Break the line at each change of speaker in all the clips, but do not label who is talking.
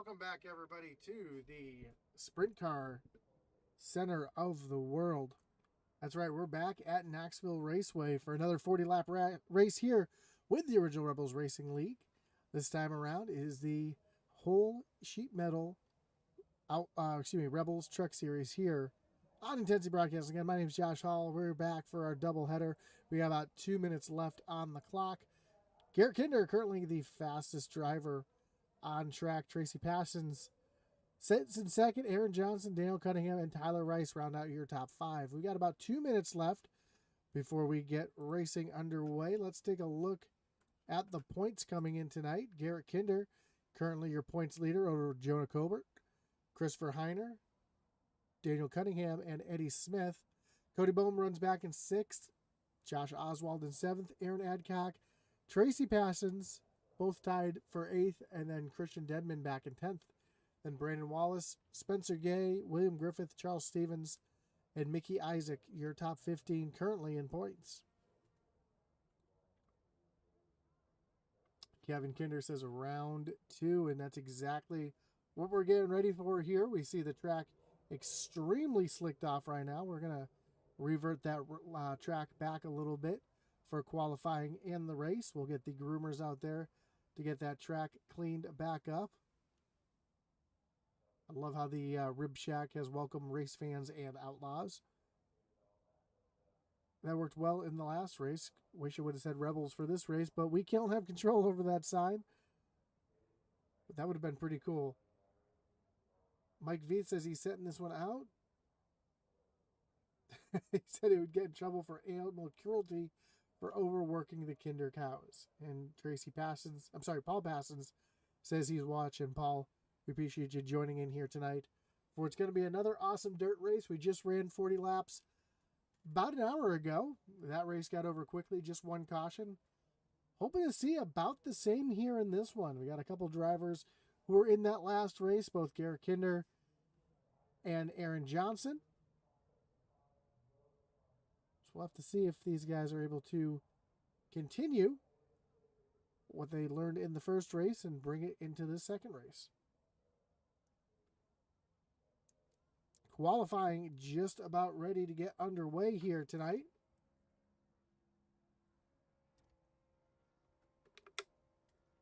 Welcome back, everybody, to the Sprint Car Center of the World. That's right, we're back at Knoxville Raceway for another 40-lap race here with the Original Rebels Racing League. This time around is the Holl Sheet Metal Rebels Truck Series here on Intensity Broadcasting. Again, my name is Josh Holl. We're back for our doubleheader. We got about 2 minutes left on the clock. Garrett Kinder, currently the fastest driver on track. Tracy Passons sits in second. Aaron Johnson, Daniel Cunningham, and Tyler Rice round out your top five. We got about 2 minutes left before we get racing underway. Let's take a look at the points coming in tonight. Garrett Kinder, currently your points leader over Jonah Colbert, Christopher Heiner, Daniel Cunningham, and Eddie Smith. Cody Bohm runs back in sixth. Josh Oswald in seventh. Aaron Adcock, Tracy Passons, both tied for eighth, and then Christian Dedman back in 10th. Then Brandon Wallace, Spencer Gay, William Griffith, Charles Stevens, and Mickey Isaac, your top 15 currently in points. Kevin Kinder says round two, and that's exactly what we're getting ready for here. We see the track extremely slicked off right now. We're going to revert that track back a little bit for qualifying in the race. We'll get the groomers out there to get that track cleaned back up. I love how the Rib Shack has welcomed race fans and outlaws. That worked well in the last race. Wish I would have said Rebels for this race, but we can't have control over that sign. But that would have been pretty cool. Mike Veith says he's setting this one out. He said he would get in trouble for animal cruelty for overworking the Kinder cows. And Paul Passons says he's watching. Paul, we appreciate you joining in here tonight for it's going to be another awesome dirt race. We just ran 40 laps about an hour ago. That race got over quickly, just one caution. Hoping to see about the same here in this one. We got a couple drivers who were in that last race, both Garrett Kinder and Aaron Johnson. We'll have to see if these guys are able to continue what they learned in the first race and bring it into the second race. Qualifying just about ready to get underway here tonight.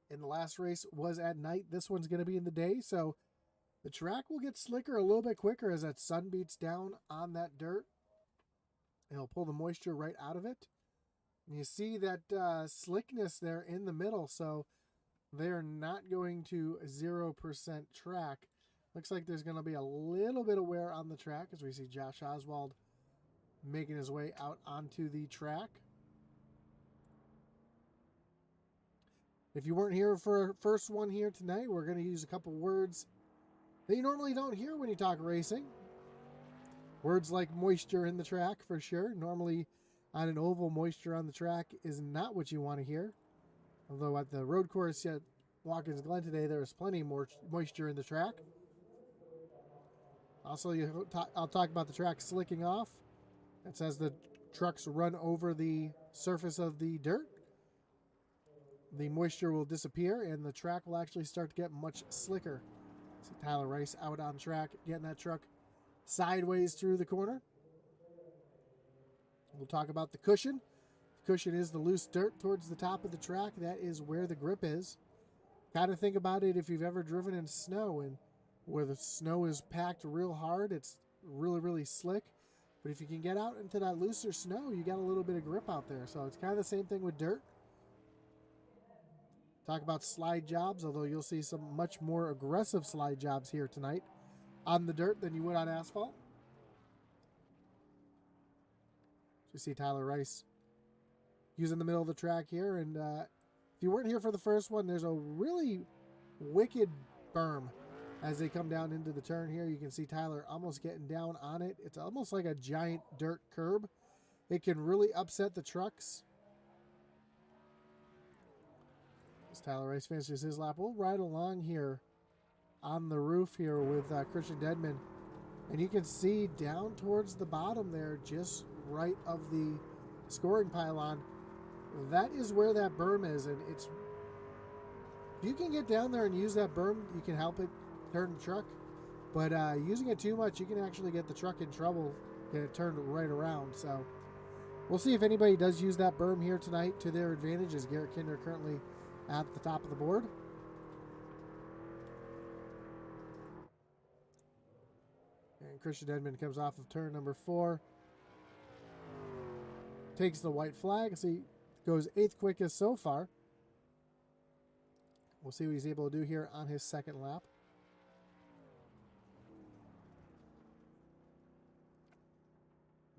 And the last race was at night. This one's going to be in the day, so the track will get slicker a little bit quicker as that sun beats down on that dirt. It'll pull the moisture right out of it. And you see that slickness there in the middle, so they're not going to 0% track. Looks like there's going to be a little bit of wear on the track as we see Josh Oswald making his way out onto the track. If you weren't here for our first one here tonight, we're going to use a couple words that you normally don't hear when you talk racing. Words like moisture in the track, for sure. Normally, on an oval, moisture on the track is not what you want to hear. Although at the road course at Watkins Glen today, there was plenty more moisture in the track. Also, I'll talk about the track slicking off. That's as the trucks run over the surface of the dirt. The moisture will disappear, and the track will actually start to get much slicker. See Tyler Rice out on track, getting that truck sideways through the corner. We'll talk about the cushion. The cushion is the loose dirt towards the top of the track. That is where the grip is. Kind of think about it if you've ever driven in snow and where the snow is packed real hard, it's really, really slick. But if you can get out into that looser snow, you got a little bit of grip out there. So it's kind of the same thing with dirt. Talk about slide jobs, although you'll see some much more aggressive slide jobs here tonight on the dirt than you would on asphalt. You see Tyler Rice using the middle of the track here. And if you weren't here for the first one, there's a really wicked berm as they come down into the turn here. You can see Tyler almost getting down on it. It's almost like a giant dirt curb. It can really upset the trucks. As Tyler Rice finishes his lap, we'll ride along here on the roof here with Christian Dedman. And you can see down towards the bottom there, just right of the scoring pylon, that is where that berm is. And it's, if you can get down there and use that berm, you can help it turn the truck. But using it too much, you can actually get the truck in trouble, get it turned right around. So we'll see if anybody does use that berm here tonight to their advantage, as Garrett Kinder currently at the top of the board. And Christian Edmond comes off of turn number 4. Takes the white flag. So he goes 8th quickest so far. We'll see what he's able to do here on his second lap.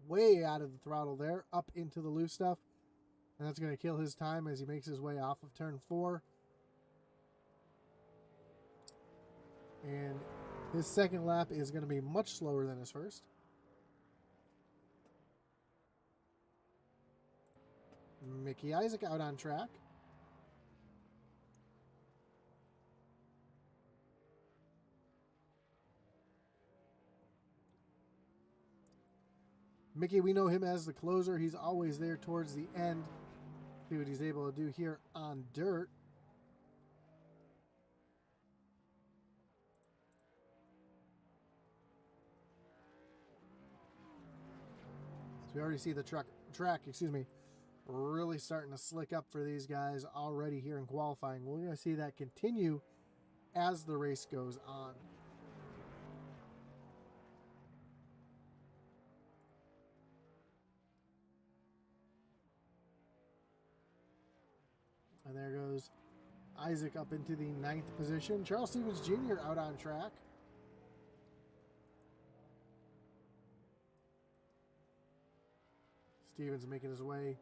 Way out of the throttle there, up into the loose stuff. And that's going to kill his time as he makes his way off of turn 4. And his second lap is going to be much slower than his first. Mickey Isaac out on track. Mickey, we know him as the closer. He's always there towards the end. See what he's able to do here on dirt. So we already see the track, really starting to slick up for these guys already here in qualifying. We're going to see that continue as the race goes on. And there goes Isaac up into the 9th position. Charles Stevens Jr. out on track. Stevens making his way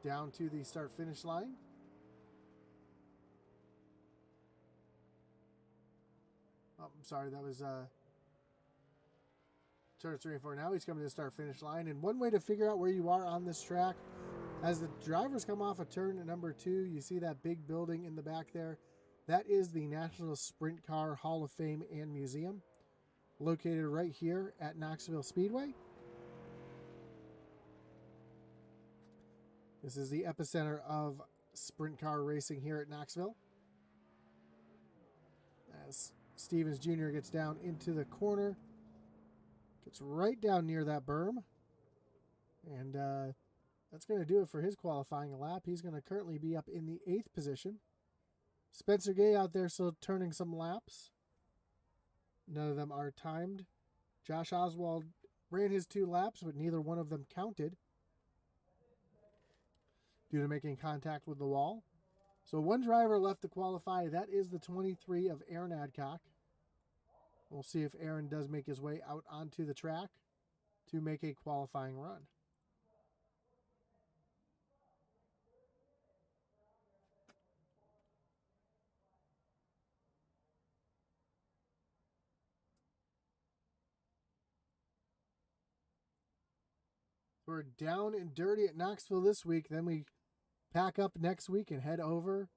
down to the start-finish line. Oh, I'm sorry, that was turn 3 and 4. Now he's coming to the start-finish line. And one way to figure out where you are on this track, as the drivers come off of turn number 2, you see that big building in the back there. That is the National Sprint Car Hall of Fame and Museum, located right here at Knoxville Speedway. This is the epicenter of sprint car racing here at Knoxville. As Stevens Jr. gets down into the corner, gets right down near that berm. And that's going to do it for his qualifying lap. He's going to currently be up in the 8th position. Spencer Gay out there still turning some laps. None of them are timed. Josh Oswald ran his 2 laps, but neither one of them counted due to making contact with the wall. So one driver left to qualify. That is the 23 of Aaron Adcock. We'll see if Aaron does make his way out onto the track to make a qualifying run. We're down and dirty at Knoxville this week. Then we pack up next week and head over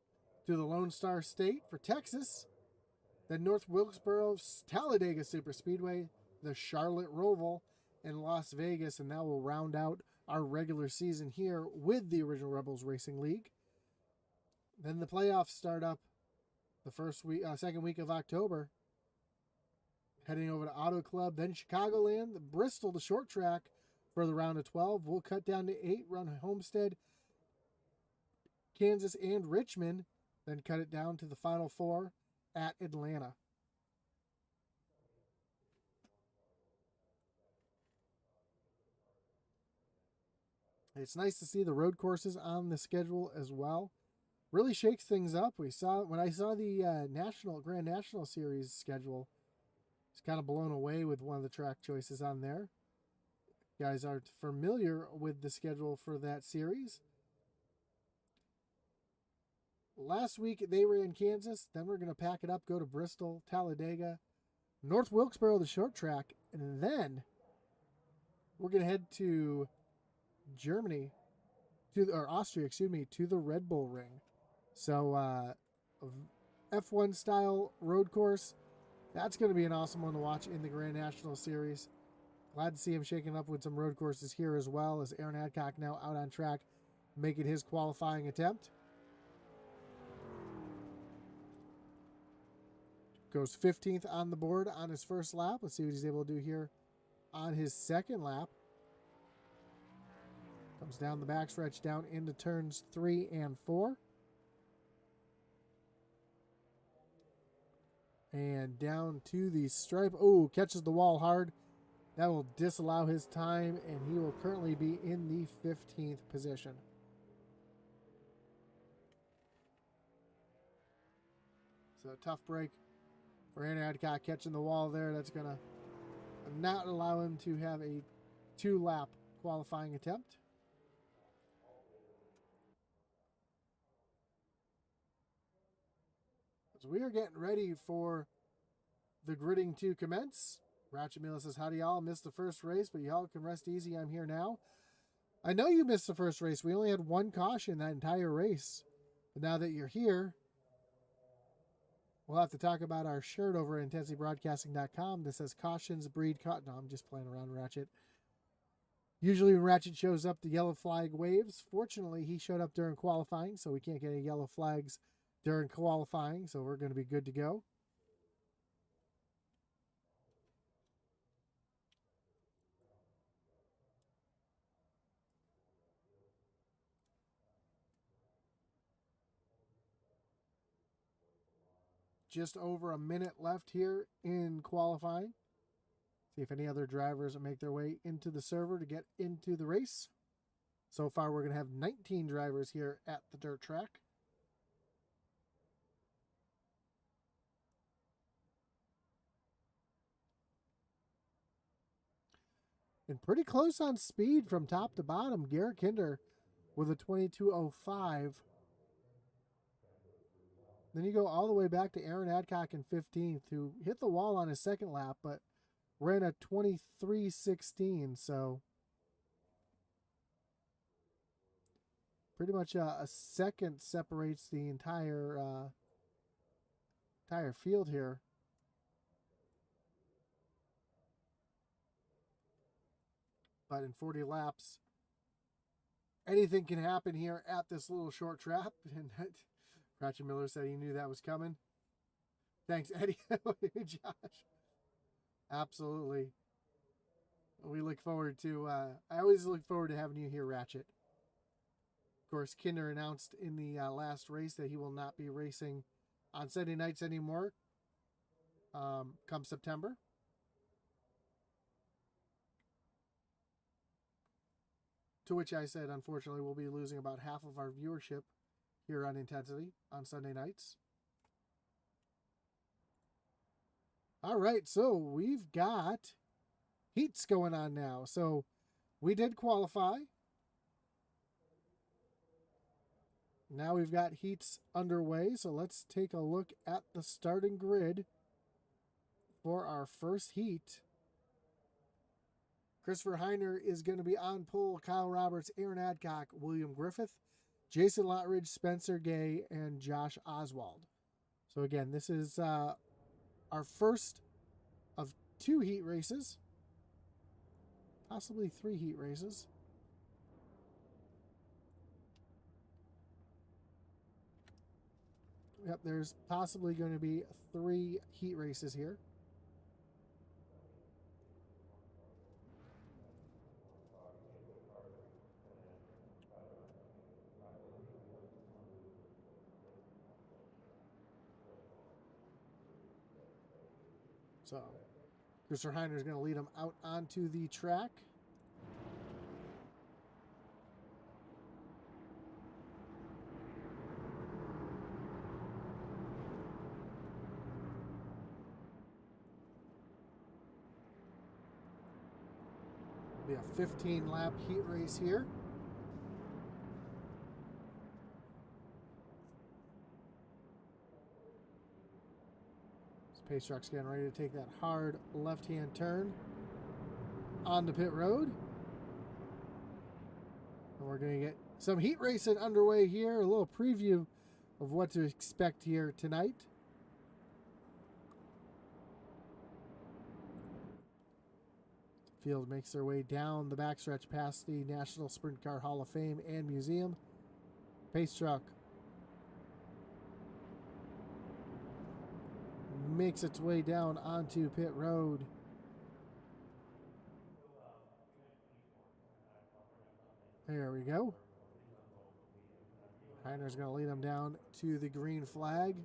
to the Lone Star State for Texas. Then North Wilkesboro, Talladega Superspeedway, the Charlotte Roval, and Las Vegas. And that will round out our regular season here with the Original Rebels Racing League. Then the playoffs start up the second week of October. Heading over to Auto Club, then Chicagoland, Bristol, the short track, for the round of 12. We'll cut down to 8, run Homestead, Kansas, and Richmond, then cut it down to the final 4 at Atlanta. It's nice to see the road courses on the schedule as well. Really shakes things up. When I saw the Grand National Series schedule, I was kind of blown away with one of the track choices on there. You guys aren't familiar with the schedule for that series. Last week they were in Kansas. Then we're going to pack it up, go to Bristol, Talladega, North Wilkesboro, the short track, and then we're going to head to Austria, to the Red Bull Ring. So F1 style road course. That's going to be an awesome one to watch in the Grand National Series. Glad to see him shaking up with some road courses here as well, as Aaron Adcock now out on track making his qualifying attempt. Goes 15th on the board on his first lap. Let's see what he's able to do here on his second lap. Comes down the backstretch, down into turns 3 and 4. And down to the stripe. Oh, catches the wall hard. That will disallow his time, and he will currently be in the 15th position. So tough break for Aaron Adcock, catching the wall there. That's going to not allow him to have a 2-lap qualifying attempt. So we are getting ready for the gridding to commence. Ratchet Miller says, howdy y'all, missed the first race, but y'all can rest easy, I'm here now. I know you missed the first race. We only had 1 caution that entire race. But now that you're here, we'll have to talk about our shirt over at IntensityBroadcasting.com that says cautions breed caution. No, I'm just playing around, Ratchet. Usually when Ratchet shows up, the yellow flag waves. Fortunately, he showed up during qualifying, so we can't get any yellow flags during qualifying, so we're going to be good to go. Just over a minute left here in qualifying. See if any other drivers make their way into the server to get into the race. So far, we're going to have 19 drivers here at the dirt track. And pretty close on speed from top to bottom. Garrett Kinder with a 22.05. Then you go all the way back to Aaron Adcock in 15th, who hit the wall on his second lap, but ran a 23.16. So pretty much a second separates the entire field here. But in 40 laps, anything can happen here at this little short trap. And Ratchet Miller said he knew that was coming. Thanks, Eddie. Josh. Absolutely. We look forward to, I always look forward to having you here, Ratchet. Of course, Kinder announced in the last race that he will not be racing on Sunday nights anymore come September. To which I said, unfortunately, we'll be losing about half of our viewership here on Intensity on Sunday nights. All right, so we've got heats going on now. So we did qualify. Now we've got heats underway. So let's take a look at the starting grid for our first heat. Christopher Heiner is going to be on pole. Kyle Roberts, Aaron Adcock, William Griffith, Jason Lottridge, Spencer Gay, and Josh Oswald. So again, this is our first of 2 heat races, possibly 3 heat races. Yep, there's possibly going to be 3 heat races here. So, Christopher Heiner is going to lead him out onto the track. It'll be a 15-lap heat race here. Pace truck's getting ready to take that hard left-hand turn on the pit road. And we're going to get some heat racing underway here. A little preview of what to expect here tonight. Field makes their way down the backstretch past the National Sprint Car Hall of Fame and Museum. Pace truck makes its way down onto pit road. There we go. Heiner's going to lead him down to the green flag.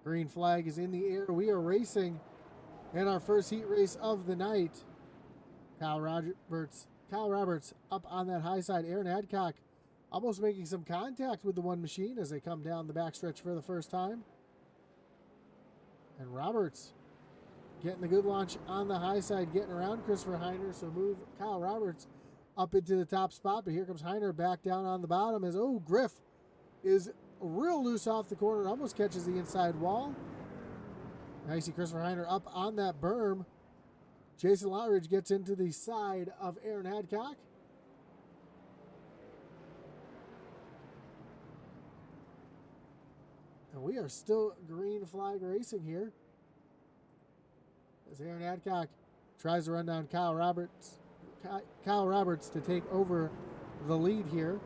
Green flag is in the air. We are racing in our first heat race of the night. Kyle Roberts up on that high side. Aaron Adcock almost making some contact with the one machine as they come down the backstretch for the first time. And Roberts getting the good launch on the high side, getting around Christopher Heiner. So move Kyle Roberts up into the top spot. But here comes Heiner back down on the bottom as, oh, Griff is real loose off the corner. Almost catches the inside wall. Now you see Christopher Heiner up on that berm. Jason Lotridge gets into the side of Aaron Adcock. And we are still green flag racing here, as Aaron Adcock tries to run down Kyle Roberts to take over the lead here.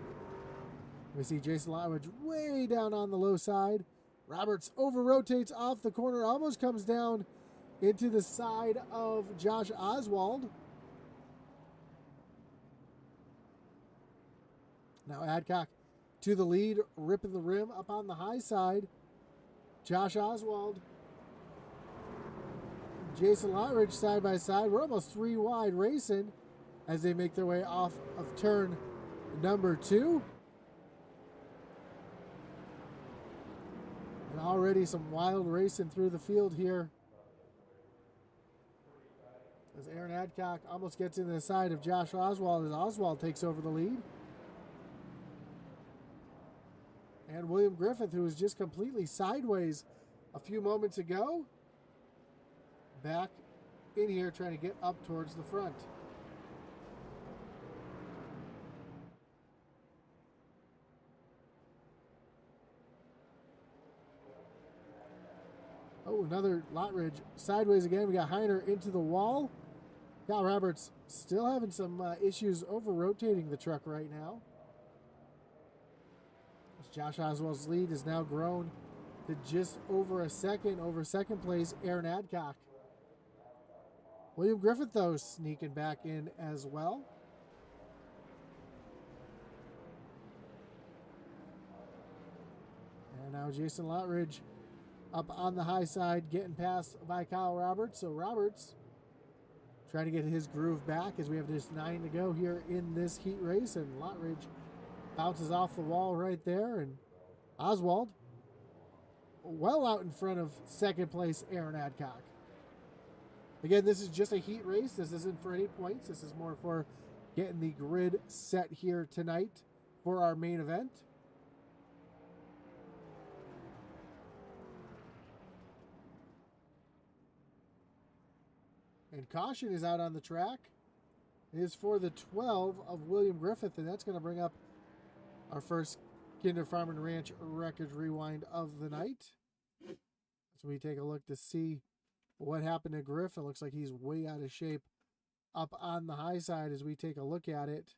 We see Jason Lotridge way down on the low side. Roberts over-rotates off the corner, almost comes down into the side of Josh Oswald. Now Adcock to the lead, ripping the rim up on the high side. Josh Oswald, Jason Lotridge side by side. We're almost 3 wide racing as they make their way off of turn number 2. And already some wild racing through the field here, as Aaron Adcock almost gets into the side of Josh Oswald as Oswald takes over the lead. And William Griffith, who was just completely sideways a few moments ago, back in here trying to get up towards the front. Oh, another Lotridge sideways again. We got Heiner into the wall. Kyle Roberts still having some issues over-rotating the truck right now. Josh Oswald's lead is now grown to just over a second over second place Aaron Adcock. William Griffith, though, sneaking back in as well. And now Jason Lotridge up on the high side, getting passed by Kyle Roberts. So Roberts trying to get his groove back as we have just 9 to go here in this heat race. And Lotridge bounces off the wall right there. And Oswald well out in front of second place Aaron Adcock. Again, this is just a heat race. This isn't for any points. This is more for getting the grid set here tonight for our main event. And caution is out on the track. It is for the 12 of William Griffith, and that's going to bring up our first Kinder Farm and Ranch Wreckage Rewind of the night. So we take a look to see what happened to Griff. It looks like he's way out of shape up on the high side as we take a look at it.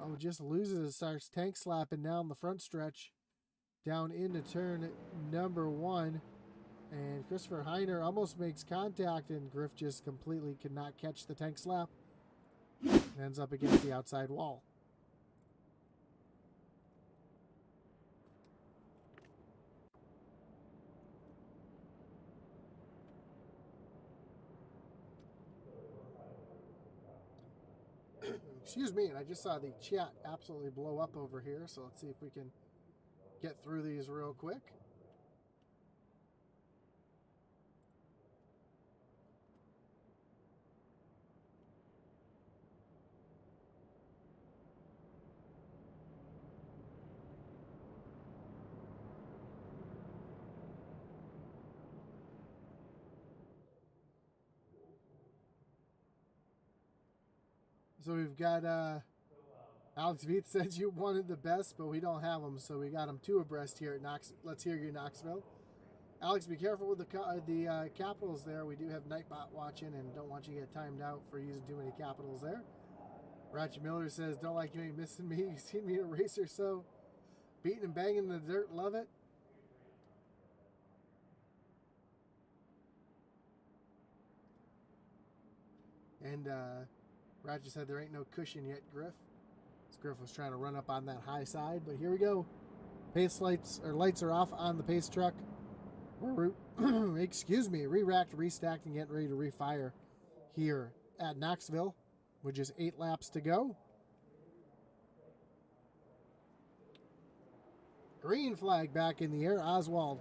Oh, just loses it, starts tank slapping down the front stretch, down into turn number 1. And Christopher Heiner almost makes contact, and Griff just completely cannot catch the tank slap. Ends up against the outside wall. Excuse me, and I just saw the chat absolutely blow up over here, so let's see if we can get through these real quick. So we've got Alex Veith says you wanted the best, but we don't have them, so we got them 2 abreast here at Knox. Let's hear you, Knoxville. Alex, be careful with the capitals there. We do have Nightbot watching and don't want you to get timed out for using too many capitals there. Ratchet Miller says, don't like you ain't missing me. You seen me a racer, so beating and banging in the dirt, love it. And Ratchet said there ain't no cushion yet, Griff. As Griff was trying to run up on that high side, but here we go. Pace lights are off on the pace truck. We're re-racked, restacked, and getting ready to refire here at Knoxville with just 8 laps to go. Green flag back in the air. Oswald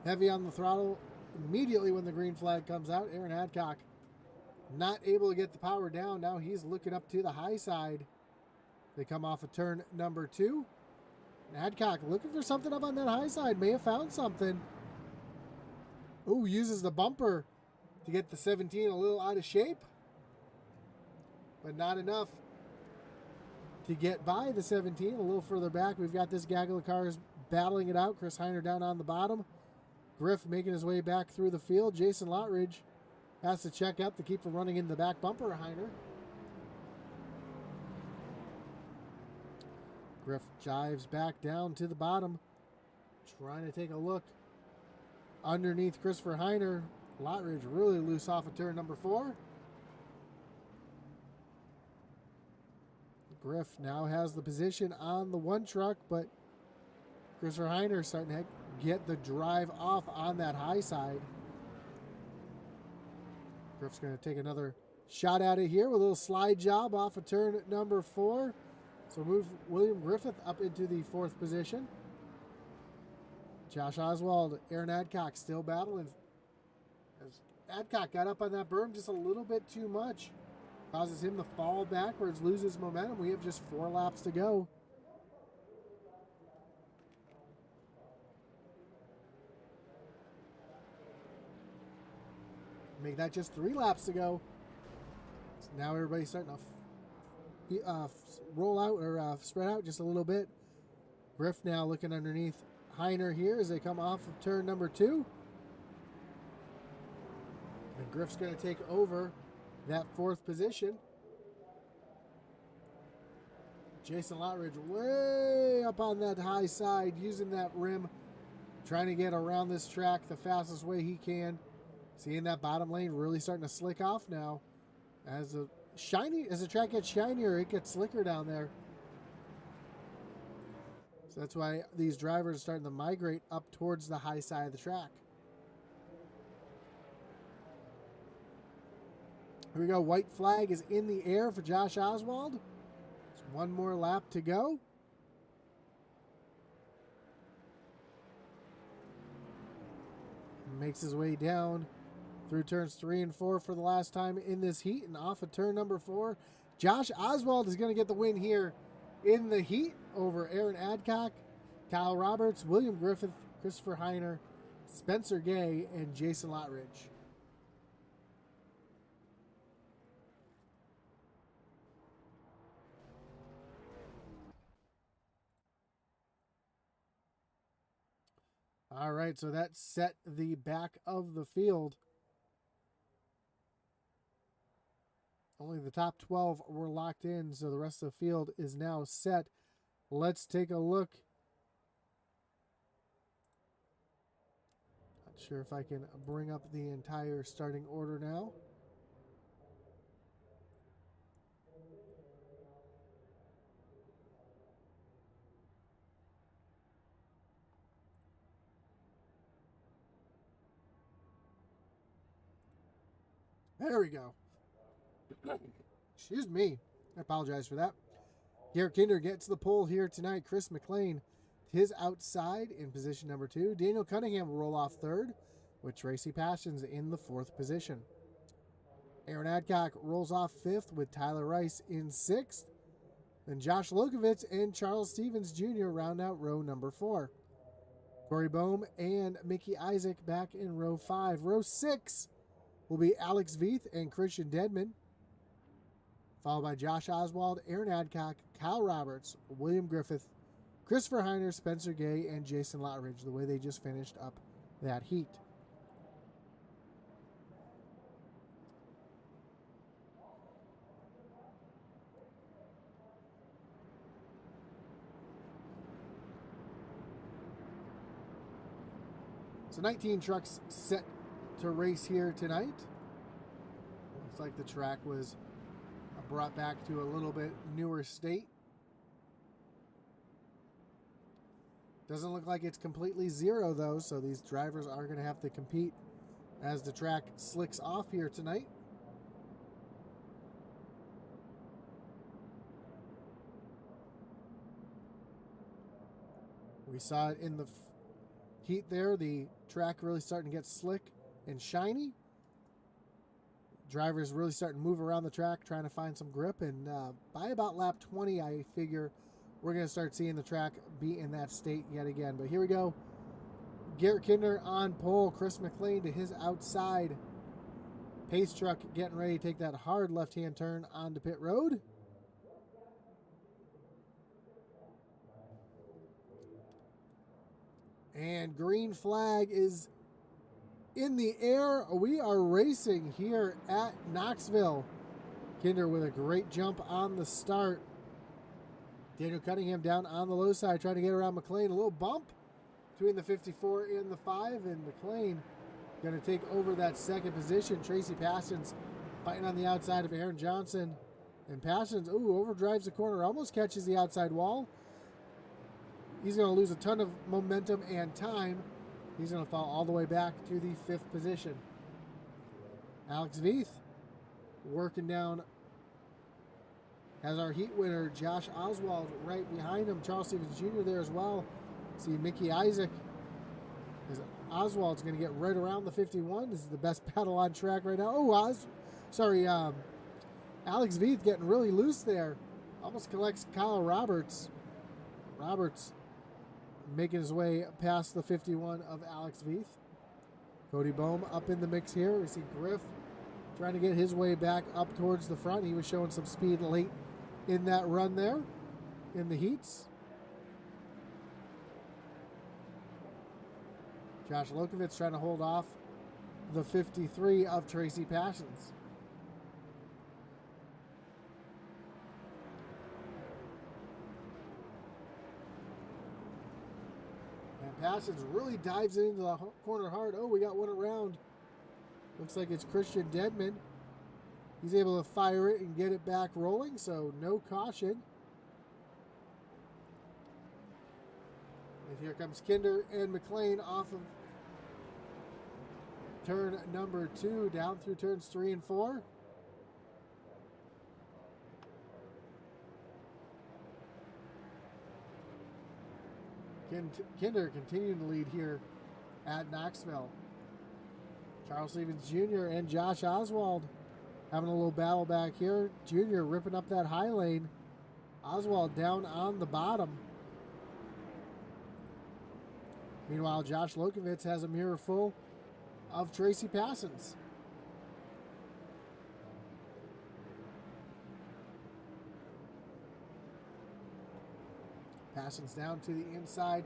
heavy on the throttle immediately when the green flag comes out. Aaron Adcock not able to get the power down. Now he's looking up to the high side. They come off of turn number 2. And Adcock looking for something up on that high side. May have found something. Ooh, uses the bumper to get the 17 a little out of shape. But not enough to get by the 17. A little further back, we've got this gaggle of cars battling it out. Chris Heiner down on the bottom. Griff making his way back through the field. Jason Lottridge has to check up to keep from running in the back bumper of Heiner. Griff jives back down to the bottom, trying to take a look underneath Christopher Heiner. Lottridge really loose off of turn number 4. Griff now has the position on the 1 truck, but Christopher Heiner starting to get the drive off on that high side. Griff's going to take another shot at it here with a little slide job off of turn number 4. So move William Griffith up into the 4th position. Josh Oswald, Aaron Adcock still battling. As Adcock got up on that berm just a little bit too much. Causes him to fall backwards, loses momentum. We have just 4 laps to go. Make that just 3 laps to go. So now everybody's starting to roll out or spread out just a little bit. Griff now looking underneath Heiner here as they come off of turn number 2. And Griff's going to take over that 4th position. Jason Lottridge way up on that high side, using that rim, trying to get around this track the fastest way he can. Seeing that bottom lane really starting to slick off now. As the track gets shinier, it gets slicker down there. So that's why these drivers are starting to migrate up towards the high side of the track. Here we go. White flag is in the air for Josh Oswald. There's 1 more lap to go. Makes his way down through turns 3 and 4 for the last time in this heat. And off of turn number 4, Josh Oswald is going to get the win here in the heat over Aaron Adcock, Kyle Roberts, William Griffith, Christopher Heiner, Spencer Gay, and Jason Lottridge. All right, so that set the back of the field. Only the top 12 were locked in, so the rest of the field is now set. Let's take a look. Not sure if I can bring up the entire starting order now. There we go. Excuse me. I apologize for that. Garrett Kinder gets the pole here tonight. Chris McLean to his outside in position number 2. Daniel Cunningham will roll off 3rd, with Tracy Passions in the 4th position. Aaron Adcock rolls off 5th with Tyler Rice in 6th. Then Josh Lokovitz and Charles Stevens Jr. round out row number 4. Corey Bohm and Mickey Isaac back in row 5. Row 6 will be Alex Veith and Christian Dedman, followed by Josh Oswald, Aaron Adcock, Kyle Roberts, William Griffith, Christopher Heiner, Spencer Gay, and Jason Lottridge, the way they just finished up that heat. So 19 trucks set to race here tonight. Looks like the track was brought back to a little bit newer state. Doesn't look like it's completely zero though, so these drivers are going to have to compete as the track slicks off here tonight. We saw it in the heat there, the track really starting to get slick and shiny. Drivers really starting to move around the track, trying to find some grip, and by about lap 20, I figure we're going to start seeing the track be in that state yet again. But here we go. Garrett Kinder on pole, Chris McLean to his outside. Pace truck getting ready to take that hard left-hand turn onto pit road. And green flag is in the air. We are racing here at Knoxville. Kinder with a great jump on the start. Daniel Cunningham down on the low side trying to get around McLean. A little bump between the 54 and the 5, and McLean going to take over that second position. Tracy Parsons fighting on the outside of Aaron Johnson. And Parsons, overdrives the corner, almost catches the outside wall. He's going to lose a ton of momentum and time. He's going to fall all the way back to the 5th position. Alex Veith working down. Has our heat winner, Josh Oswald, right behind him. Charles Stevens Jr. there as well. See Mickey Isaac. Oswald's going to get right around the 51. This is the best battle on track right now. Alex Veith getting really loose there. Almost collects Kyle Roberts. Roberts making his way past the 51 of Alex Veith. Cody Bohm up in the mix here. We see Griff trying to get his way back up towards the front. He was showing some speed late in that run there in the heats. Josh Lokovitz trying to hold off the 53 of Tracy Parsons. And Parsons really dives into the corner hard. Oh, we got one around. Looks like it's Christian Dedman. He's able to fire it and get it back rolling, so no caution. And here comes Kinder and McLean off of turn number 2, down through turns 3 and 4. Kinder continuing to lead here at Knoxville. Charles Stevens Jr. and Josh Oswald having a little battle back here. Jr. ripping up that high lane. Oswald down on the bottom. Meanwhile, Josh Lokovitz has a mirror full of Tracy Parsons. Parsons down to the inside,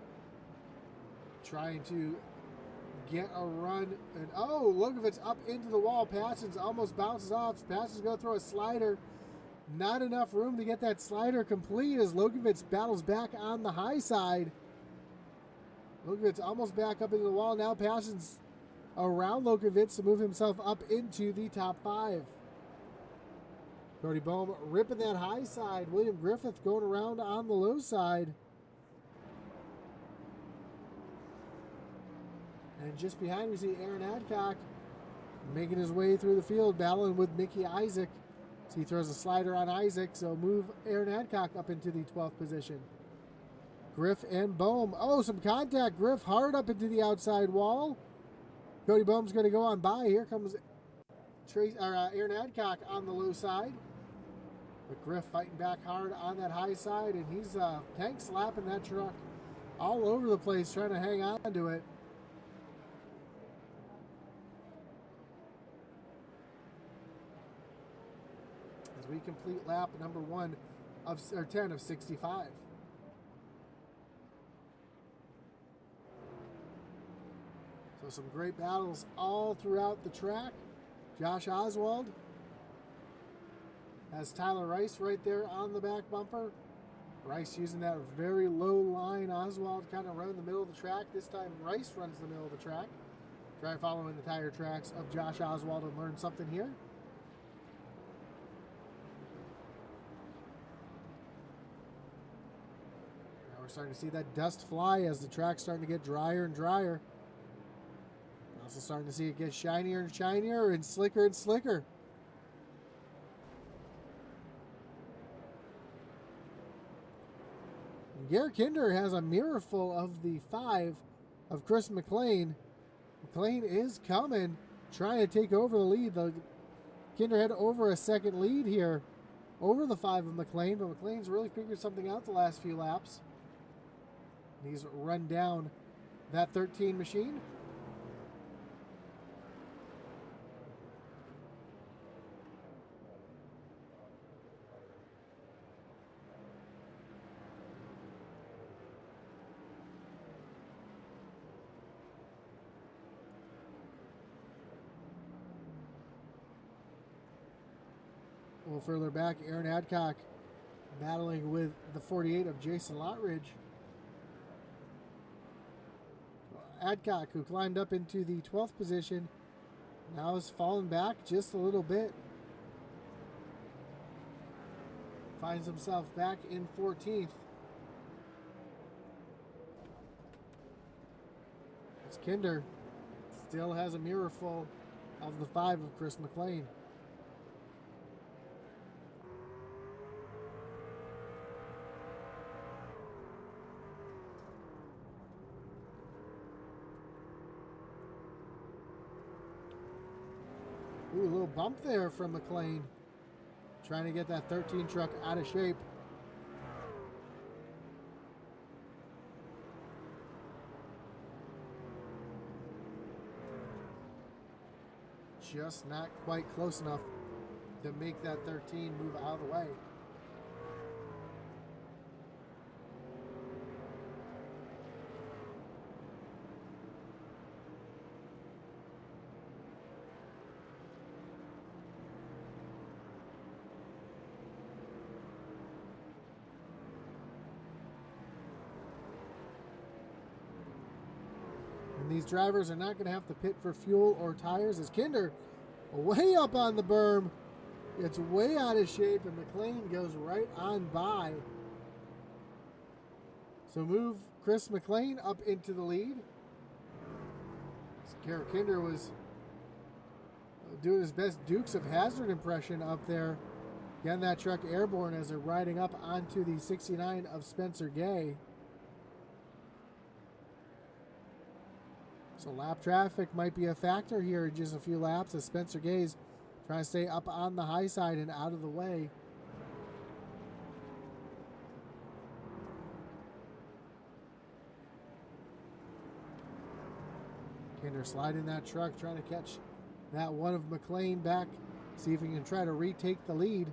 trying to get a run. And Lokovitz up into the wall. Parsons almost bounces off. Parsons going to throw a slider. Not enough room to get that slider complete as Lokovitz battles back on the high side. Lokovitz almost back up into the wall. Now Parsons around Lokovitz to move himself up into the top 5. Cody Bohm ripping that high side. William Griffith going around on the low side. And just behind we see Aaron Adcock making his way through the field, battling with Mickey Isaac. So he throws a slider on Isaac, so move Aaron Adcock up into the 12th position. Griff and Bohm. Some contact. Griff hard up into the outside wall. Cody Bohm's going to go on by. Here comes Aaron Adcock on the low side. But Griff fighting back hard on that high side, and he's tank slapping that truck all over the place, trying to hang on to it. As we complete lap number 10 of 65. So some great battles all throughout the track. Josh Oswald has Tyler Rice right there on the back bumper. Rice using that very low line. Oswald kind of running the middle of the track. This time Rice runs the middle of the track. Try following the tire tracks of Josh Oswald and learn something here. Now we're starting to see that dust fly as the track's starting to get drier and drier. Also starting to see it get shinier and shinier and slicker and slicker. Garrett Kinder has a mirror full of the 5 of Chris McLean. McLean is coming, trying to take over the lead. Kinder had over a second lead here over the 5 of McLean, but McLean's really figured something out the last few laps. He's run down that 13 machine. A little further back, Aaron Adcock battling with the 48 of Jason Lottridge. Adcock, who climbed up into the 12th position, now has fallen back just a little bit. Finds himself back in 14th. As Kinder still has a mirror full of the 5 of Chris McLean. Ooh, a little bump there from McLean. Trying to get that 13 truck out of shape. Just not quite close enough to make that 13 move out of the way. These drivers are not going to have to pit for fuel or tires as Kinder way up on the berm. It's way out of shape and McLean goes right on by. So move Chris McLean up into the lead. Garrett Kinder was doing his best Dukes of Hazzard impression up there. Getting that truck airborne as they're riding up onto the 69 of Spencer Gay. So lap traffic might be a factor here in just a few laps as Spencer Gay's trying to stay up on the high side and out of the way. Kinder sliding that truck, trying to catch that one of McLean back. See if he can try to retake the lead.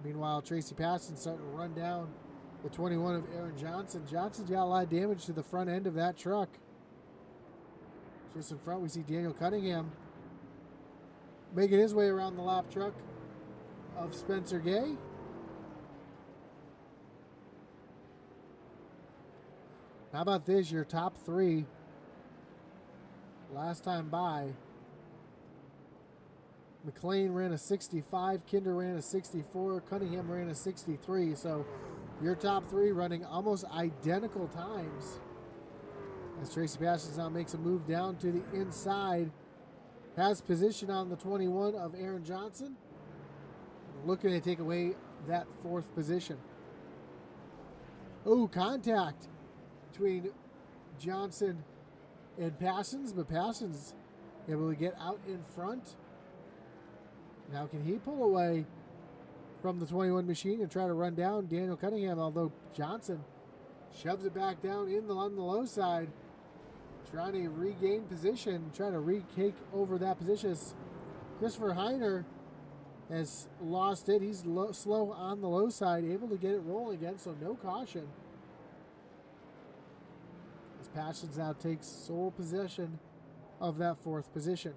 Meanwhile, Tracy Patson starting to run down the 21 of Aaron Johnson. Johnson's got a lot of damage to the front end of that truck. Just in front, we see Daniel Cunningham making his way around the lap truck of Spencer Gay. How about this? Your top 3 last time by. McLean ran a 65, Kinder ran a 64, Cunningham ran a 63. So your top 3 running almost identical times. As Tracy Patson now makes a move down to the inside. Has position on the 21 of Aaron Johnson. Looking to take away that 4th position. Oh, contact between Johnson and Passons, but Passons able to get out in front. Now can he pull away from the 21 machine and try to run down Daniel Cunningham, although Johnson shoves it back down on the low side, trying to regain position, trying to retake over that position. Christopher Heiner has lost it. He's slow on the low side, able to get it rolling again, so no caution. As Passions now takes sole possession of that 4th position.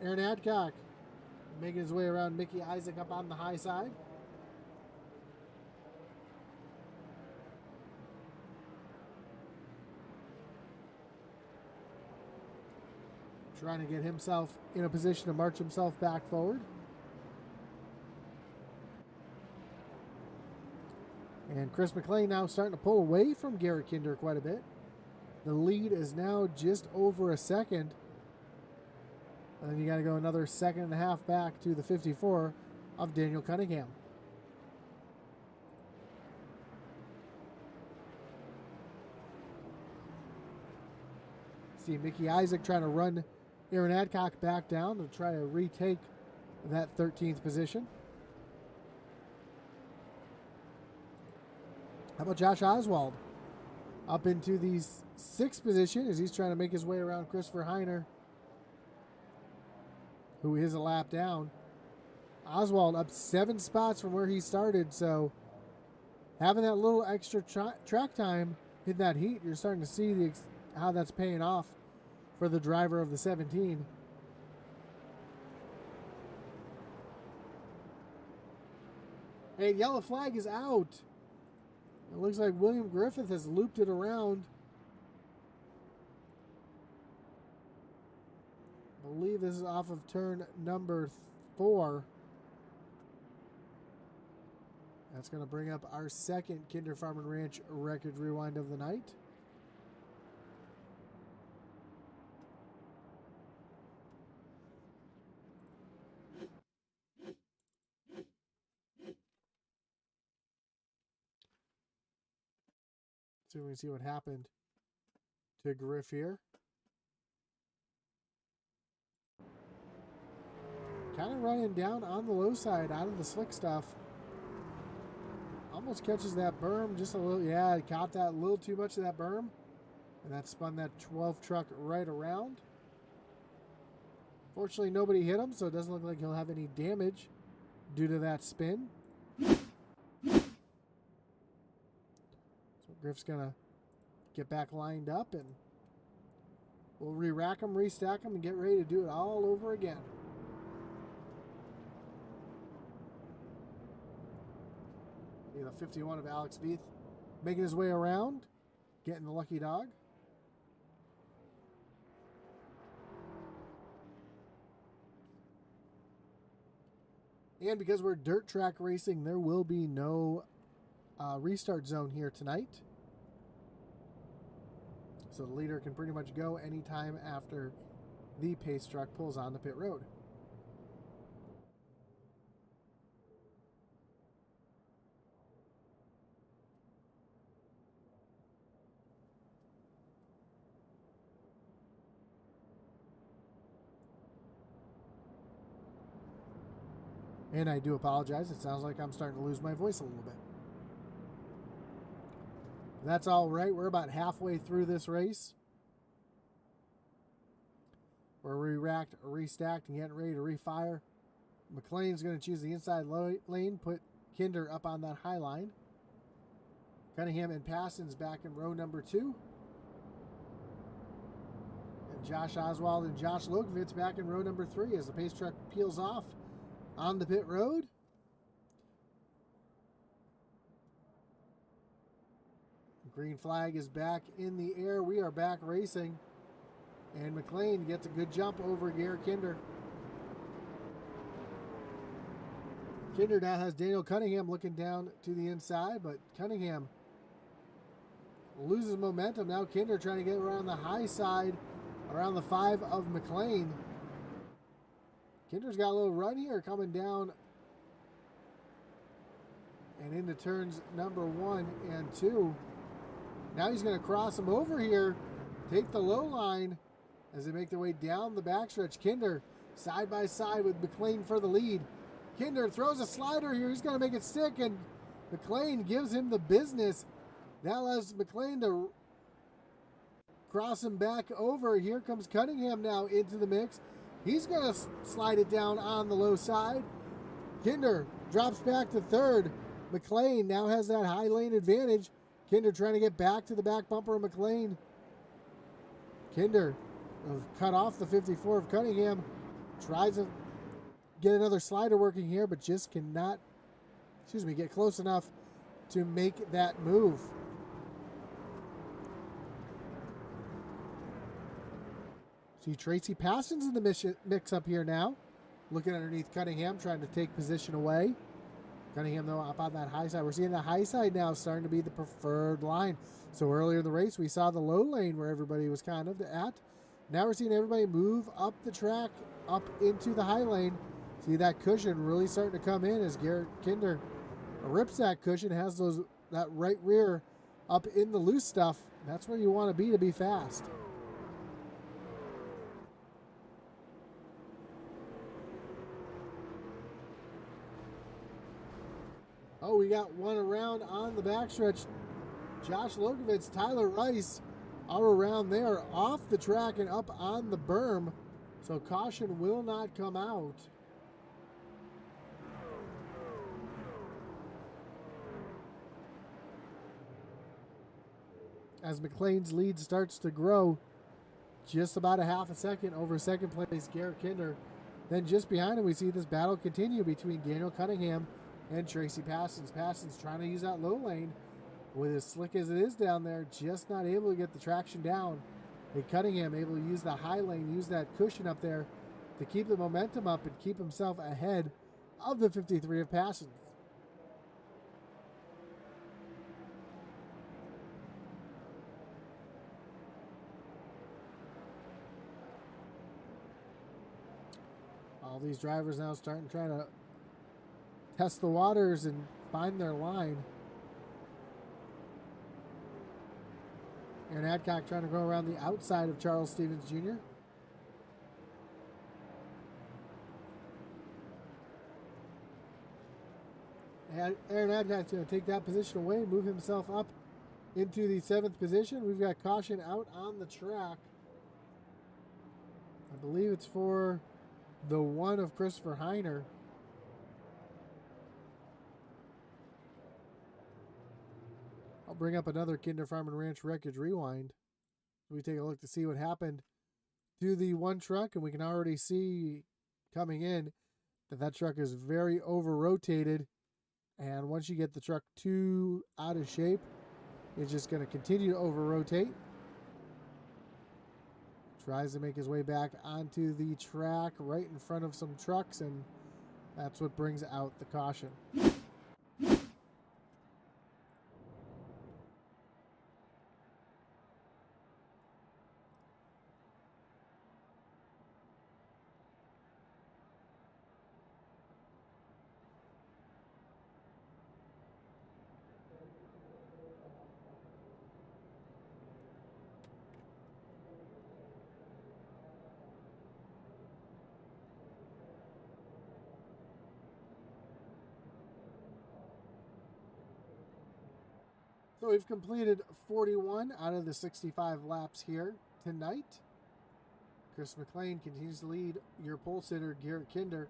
Aaron Adcock making his way around Mickey Isaac up on the high side. Trying to get himself in a position to march himself back forward. And Chris McLean now starting to pull away from Garrett Kinder quite a bit. The lead is now just over a second. And then you got to go another second and a half back to the 54 of Daniel Cunningham. See Mickey Isaac trying to run Aaron Adcock back down to try to retake that 13th position. How about Josh Oswald? Up into the 6th position as he's trying to make his way around Christopher Heiner, who is a lap down. Oswald up 7 spots from where he started, so having that little extra track time in that heat, you're starting to see how that's paying off for the driver of the 17. Hey, yellow flag is out. It looks like William Griffith has looped it around. I believe this is off of turn number 4. That's going to bring up our second Kinder Farm and Ranch record rewind of the night. So we can see what happened to Griff here. Kind of running down on the low side out of the slick stuff. Almost catches that berm just a little. Yeah, he caught that a little too much of that berm. And that spun that 12 truck right around. Fortunately, nobody hit him, so it doesn't look like he'll have any damage due to that spin. Griff's going to get back lined up, and we'll re-rack him, restack him, and get ready to do it all over again. The 51 of Alex Veith making his way around, getting the lucky dog. And because we're dirt track racing, there will be no restart zone here tonight. So the leader can pretty much go anytime after the pace truck pulls on the pit road. And I do apologize. It sounds like I'm starting to lose my voice a little bit. That's all right. We're about halfway through this race. We're re-racked, restacked, and getting ready to refire. McLean's going to choose the inside lane, put Kinder up on that high line. Cunningham and Passon's back in row number 2. And Josh Oswald and Josh Lokovitz back in row number 3 as the pace truck peels off on the pit road. Green flag is back in the air. We are back racing. And McLean gets a good jump over Garrett Kinder. Kinder now has Daniel Cunningham looking down to the inside, but Cunningham loses momentum. Now Kinder trying to get around the high side, around the 5 of McLean. Kinder's got a little run here coming down and into turns number 1 and 2. Now he's going to cross him over here, take the low line as they make their way down the backstretch. Kinder side by side with McLean for the lead. Kinder throws a slider here. He's going to make it stick, and McLean gives him the business. That allows McLean to cross him back over. Here comes Cunningham now into the mix. He's going to slide it down on the low side. Kinder drops back to 3rd. McLean now has that high lane advantage. Kinder trying to get back to the back bumper of McLean. Kinder cut off the 54 of Cunningham. Tries to get another slider working here, but just cannot, get close enough to make that move. See Tracy Passon's in the mix up here now. Looking underneath Cunningham, trying to take position away. Cunningham, though, up on that high side. We're seeing the high side now starting to be the preferred line. So earlier in the race, we saw the low lane where everybody was kind of at. Now we're seeing everybody move up the track, up into the high lane. See that cushion really starting to come in as Garrett Kinder rips that cushion, has that right rear up in the loose stuff. That's where you want to be fast. Oh, we got one around on the backstretch. Josh Lokovitz, Tyler Rice are around there off the track and up on the berm. So caution will not come out. As McLean's lead starts to grow, just about a half a second over second place Garrett Kinder. Then just behind him, we see this battle continue between Daniel Cunningham and Tracy Passons. Passons trying to use that low lane. With as slick as it is down there, just not able to get the traction down. And Cunningham able to use the high lane, use that cushion up there to keep the momentum up and keep himself ahead of the 53 of Passons. All these drivers now trying to test the waters and find their line. Aaron Adcock trying to go around the outside of Charles Stevens Jr. Aaron Adcock's going to take that position away, move himself up into the 7th position. We've got caution out on the track. I believe it's for the one of Christopher Heiner. I'll bring up another Kinder Farm and Ranch Wreckage Rewind. We take a look to see what happened to the one truck, and we can already see coming in that truck is very over-rotated, and once you get the truck too out of shape, it's just going to continue to over-rotate. Tries to make his way back onto the track right in front of some trucks, and that's what brings out the caution. So we've completed 41 out of the 65 laps here tonight. Chris McLean continues to lead your pole sitter, Garrett Kinder.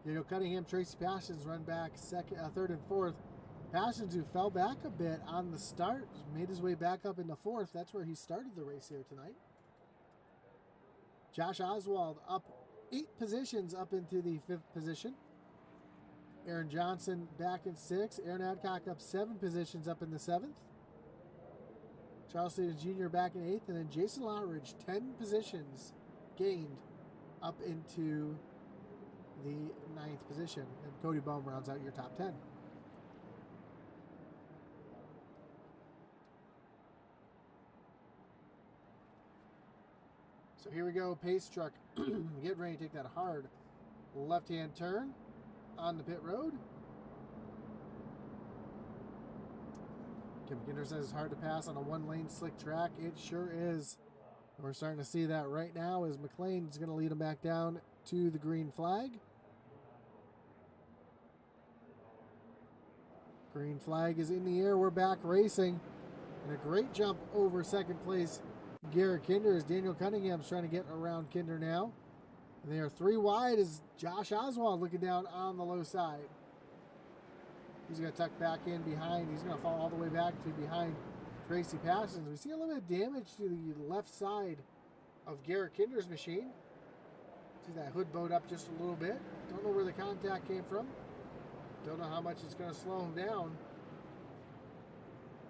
Daniel Cunningham, Tracy Passons run back third and fourth. Passons, who fell back a bit on the start, made his way back up into fourth. That's where he started the race here tonight. Josh Oswald up 8 positions up into the 5th position. Aaron Johnson back in 6th. Aaron Adcock up 7 positions up in the 7th. Charles Stevens Jr. back in 8th. And then Jason Lowridge, 10 positions gained up into the 9th position. And Cody Bohm rounds out your top 10. So here we go, pace truck. Get ready to take that hard left-hand turn on the pit road. Kim Kinder says it's hard to pass on a one-lane slick track. It sure is. We're starting to see that right now as McLean's going to lead him back down to the green flag. Green flag is in the air. We're back racing. And a great jump over second place Garrett Kinder as Daniel Cunningham's trying to get around Kinder now. And they are 3 wide as Josh Oswald looking down on the low side. He's going to tuck back in behind. He's going to fall all the way back to behind Tracy Passons. We see a little bit of damage to the left side of Garrett Kinder's machine. See that hood boat up just a little bit. Don't know where the contact came from. Don't know how much it's going to slow him down.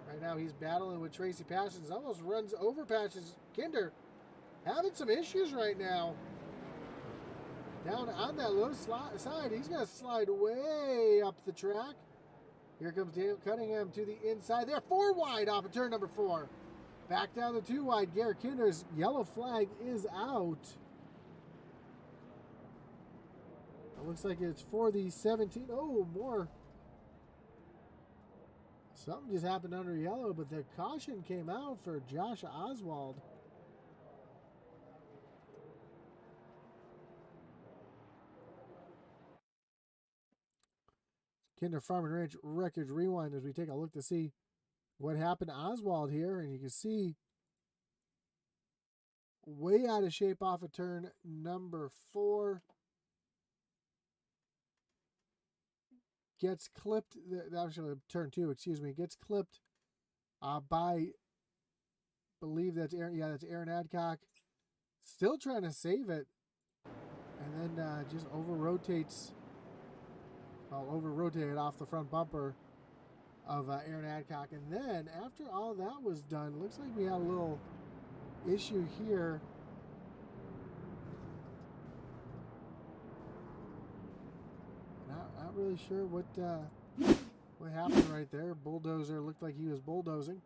Right now he's battling with Tracy Passions. Almost runs over Passions. Kinder having some issues right now. Down on that low side. He's going to slide way up the track. Here comes Daniel Cunningham to the inside. There, 4 wide off of turn number 4. Back down to 2 wide. Garrett Kinder's yellow flag is out. It looks like it's for the 17. Oh, more. Something just happened under yellow, but the caution came out for Josh Oswald. Kinder Farm and Ranch Wreckage Rewind as we take a look to see what happened to Oswald here. And you can see way out of shape off of turn number 4. Gets clipped, actually turn 2, excuse me, gets clipped by, believe that's Aaron, yeah, that's Aaron Adcock. Still trying to save it. And then just over-rotated off the front bumper of Aaron Adcock. And then after all that was done, looks like we had a little issue here. Not really sure what happened right there. Bulldozer looked like he was bulldozing.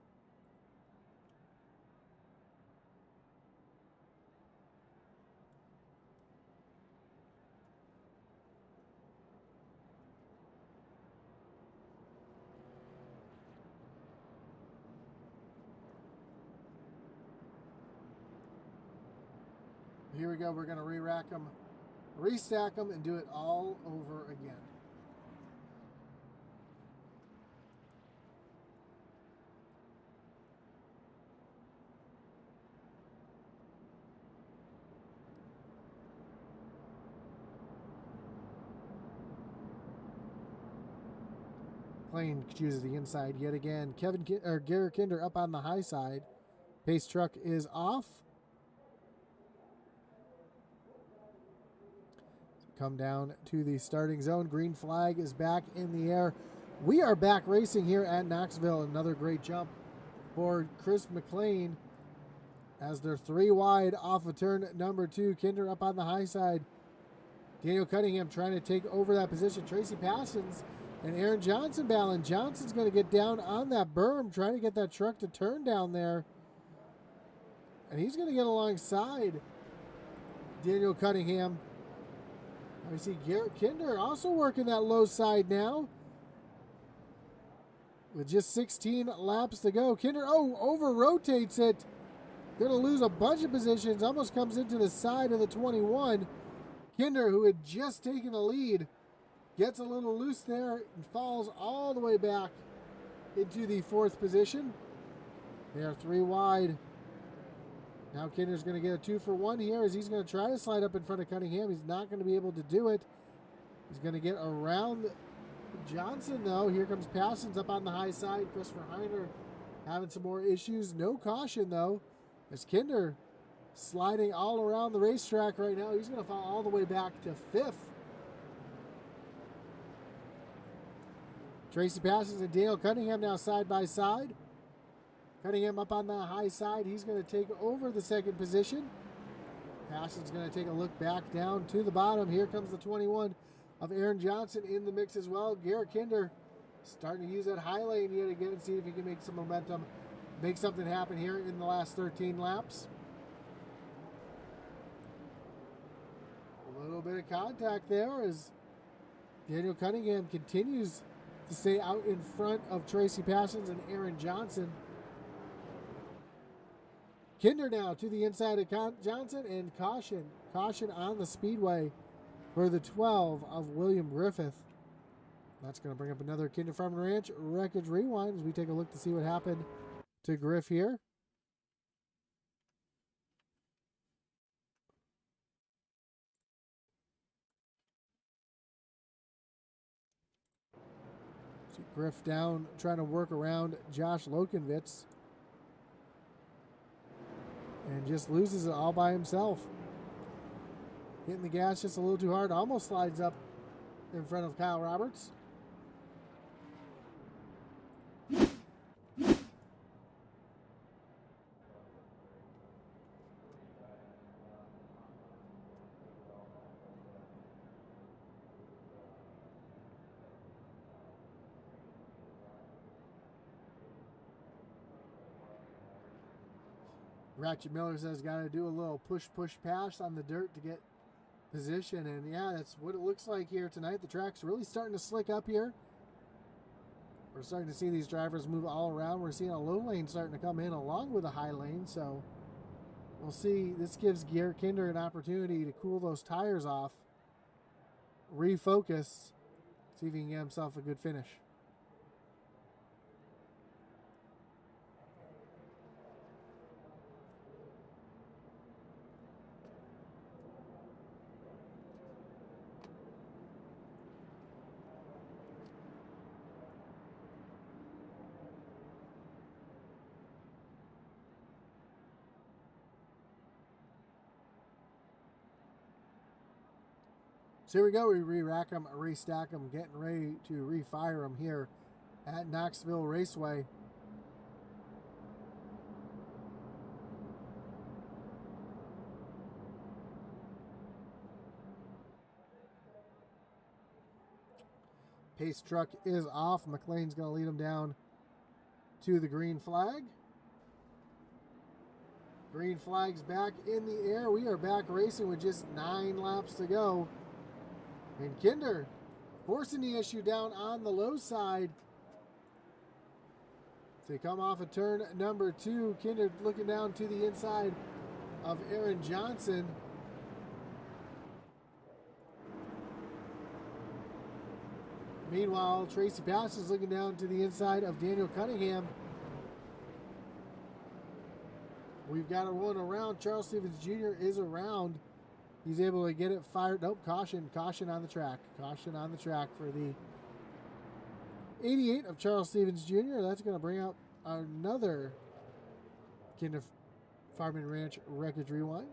Here we go. We're going to re-rack them, restack them, and do it all over again. McLean chooses the inside yet again. Garrett Kinder up on the high side. Pace truck is off. Come down to the starting zone. Green flag is back in the air. We are back racing here at Knoxville. Another great jump for Chris McLean as they're 3 wide off of turn number 2. Kinder up on the high side. Daniel Cunningham trying to take over that position. Tracy Passions and Aaron Johnson battling. Johnson's going to get down on that berm, trying to get that truck to turn down there. And he's going to get alongside Daniel Cunningham. I see Garrett Kinder also working that low side now. With just 16 laps to go. Kinder, over-rotates it. Going to lose a bunch of positions. Almost comes into the side of the 21. Kinder, who had just taken the lead, gets a little loose there and falls all the way back into the 4th position. They are 3 wide. Now Kinder's going to get a 2-for-1 here as he's going to try to slide up in front of Cunningham. He's not going to be able to do it. He's going to get around Johnson, though. Here comes Passions up on the high side. Christopher Heiner having some more issues. No caution, though, as Kinder sliding all around the racetrack right now. He's going to fall all the way back to 5th. Tracy Passions and Daniel Cunningham now side by side. Cunningham up on the high side. He's going to take over the 2nd position. Passions going to take a look back down to the bottom. Here comes the 21 of Aaron Johnson in the mix as well. Garrett Kinder starting to use that high lane yet again and see if he can make some momentum, make something happen here in the last 13 laps. A little bit of contact there as Daniel Cunningham continues to stay out in front of Tracy Passions and Aaron Johnson. Kinder now to the inside of Johnson, and caution on the speedway for the 12 of William Griffith. That's going to bring up another Kinder Farm and Ranch Wreckage Rewind as we take a look to see what happened to Griff here. See Griff down trying to work around Josh Lokenvitz. And just loses it all by himself. Hitting the gas just a little too hard. Almost slides up in front of Kyle Roberts. Ratchet Miller says got to do a little push pass on the dirt to get position, and yeah, that's what it looks like here tonight. The track's really starting to slick up here. We're starting to see these drivers move all around. We're seeing a low lane starting to come in along with a high lane, so we'll see. This gives Garrett Kinder an opportunity to cool those tires off, refocus, see if he can get himself a good finish. So here we go. We re-rack them, restack them, getting ready to refire them here at Knoxville Raceway. Pace truck is off. McLean's going to lead him down to the green flag. Green flag's back in the air. We are back racing with just 9 laps to go. And Kinder forcing the issue down on the low side. So they come off of turn number 2. Kinder looking down to the inside of Aaron Johnson. Meanwhile, Tracy Pass is looking down to the inside of Daniel Cunningham. We've got a one around. Charles Stevens Jr. is around. He's able to get it fired. Nope, caution. Caution on the track. Caution on the track for the 88 of Charles Stevens Jr. That's going to bring out another Kinder Farm and Ranch Wreckage Rewind.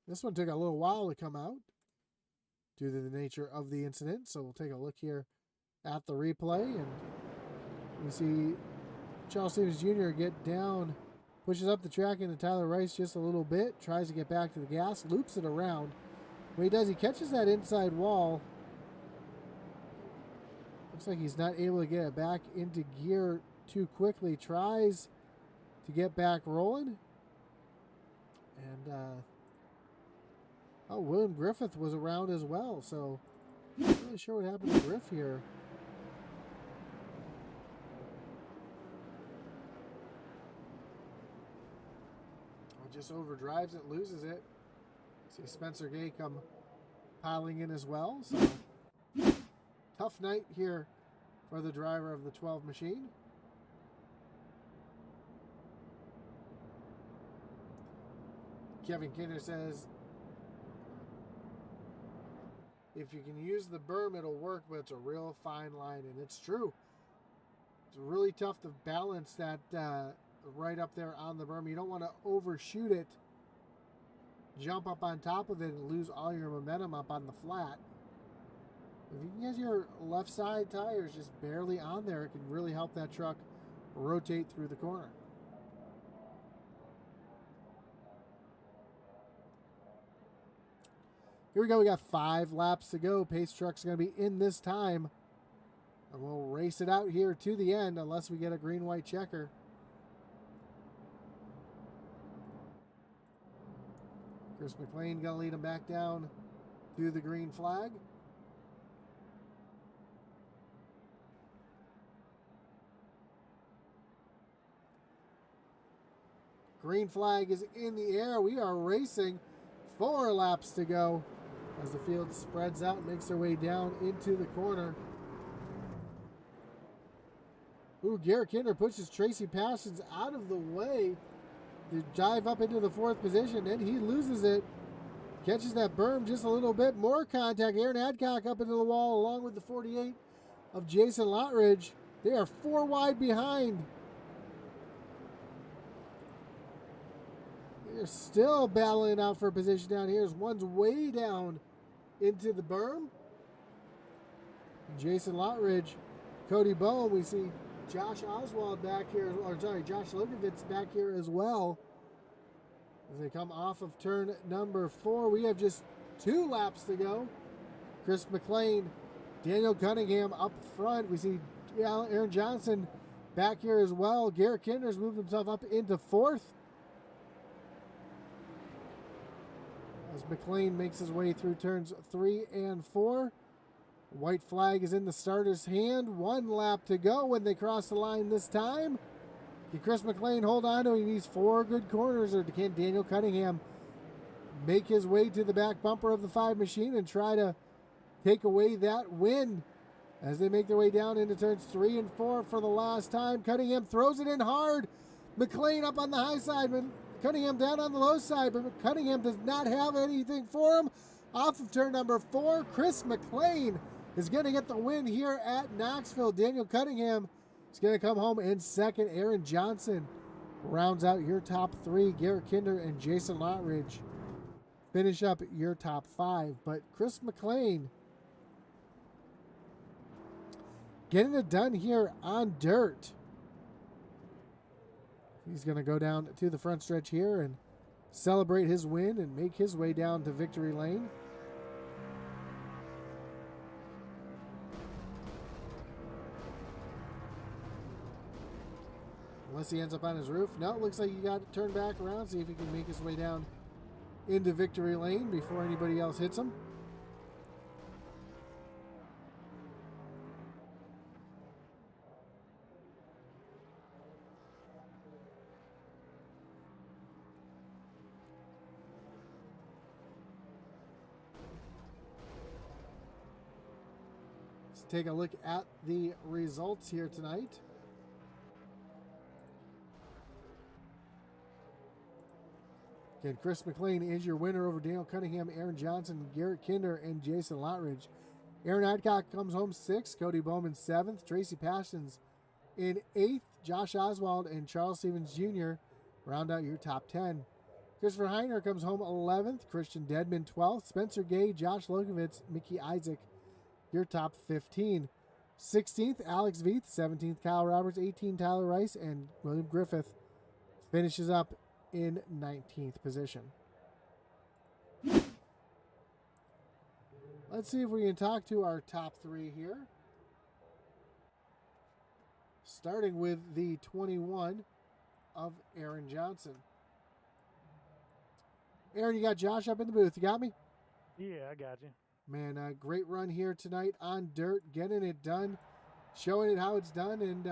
This one took a little while to come out due to the nature of the incident. So we'll take a look here at the replay, and we see Charles Stevens Jr. get down, pushes up the track into Tyler Rice just a little bit, tries to get back to the gas, loops it around. When he does, he catches that inside wall. Looks like he's not able to get it back into gear too quickly. Tries to get back rolling. And, oh, William Griffith was around as well, so not really sure what happened to Griff here. Just overdrives it, loses it. See Spencer Gay come piling in as well. So tough night here for the driver of the 12 machine. Kevin Kinder says, if you can use the berm, it'll work, but it's a real fine line, and it's true. It's really tough to balance that right up there on the berm. You don't want to overshoot it, jump up on top of it, and lose all your momentum up on the flat. If you can get your left side tires just barely on there, it can really help that truck rotate through the corner. Here we go. We got 5 laps to go. Pace truck's going to be in this time. And we'll race it out here to the end unless we get a green-white checker. Chris McLean going to lead him back down to the green flag. Green flag is in the air. We are racing. 4 laps to go as the field spreads out and makes their way down into the corner. Ooh, Garrett Kinder pushes Tracy Passions out of the way to dive up into the 4th position, and he loses it. Catches that berm just a little bit. More contact. Aaron Adcock up into the wall along with the 48 of Jason Lottridge. They are 4 wide behind. They're still battling out for a position down here as one's way down into the berm. Jason Lottridge, Cody Bowen. We see Josh Oswald back here, Josh Lokovitz back here as well. As they come off of turn number 4, we have just 2 laps to go. Chris McLean, Daniel Cunningham up front. We see Aaron Johnson back here as well. Garrett Kinder's moved himself up into 4th. As McLean makes his way through turns 3 and 4. White flag is in the starter's hand. 1 lap to go when they cross the line this time. Can Chris McLean hold on to it? He needs 4 good corners, or can Daniel Cunningham make his way to the back bumper of the 5 machine and try to take away that win as they make their way down into turns 3 and 4 for the last time. Cunningham throws it in hard. McLean up on the high side, but Cunningham down on the low side, but Cunningham does not have anything for him. Off of turn number 4, Chris McLean is going to get the win here at Knoxville. Daniel Cunningham is going to come home in 2nd. Aaron Johnson rounds out your top 3. Garrett Kinder and Jason Lottridge finish up your top 5. But Chris McLean getting it done here on dirt. He's going to go down to the front stretch here and celebrate his win and make his way down to victory lane. Unless he ends up on his roof. No, it looks like he got to turn back around, see if he can make his way down into victory lane before anybody else hits him. Let's take a look at the results here tonight. Again, Chris McLean is your winner over Daniel Cunningham, Aaron Johnson, Garrett Kinder, and Jason Lottridge. Aaron Adcock comes home 6th, Cody Bowman 7th, Tracy Pashins in 8th, Josh Oswald and Charles Stevens Jr. round out your top 10. Christopher Heiner comes home 11th, Christian Dedman 12th, Spencer Gay, Josh Lokovitz, Mickey Isaac, your top 15. 16th, Alex Veith, 17th, Kyle Roberts, 18th, Tyler Rice, and William Griffith finishes up in 19th position. Let's see if we can talk to our top 3 here. Starting with the 21 of Aaron Johnson. Aaron, you got Josh up in the booth. You got me?
Yeah, I got you.
Man, great run here tonight on dirt, getting it done, showing it how it's done, and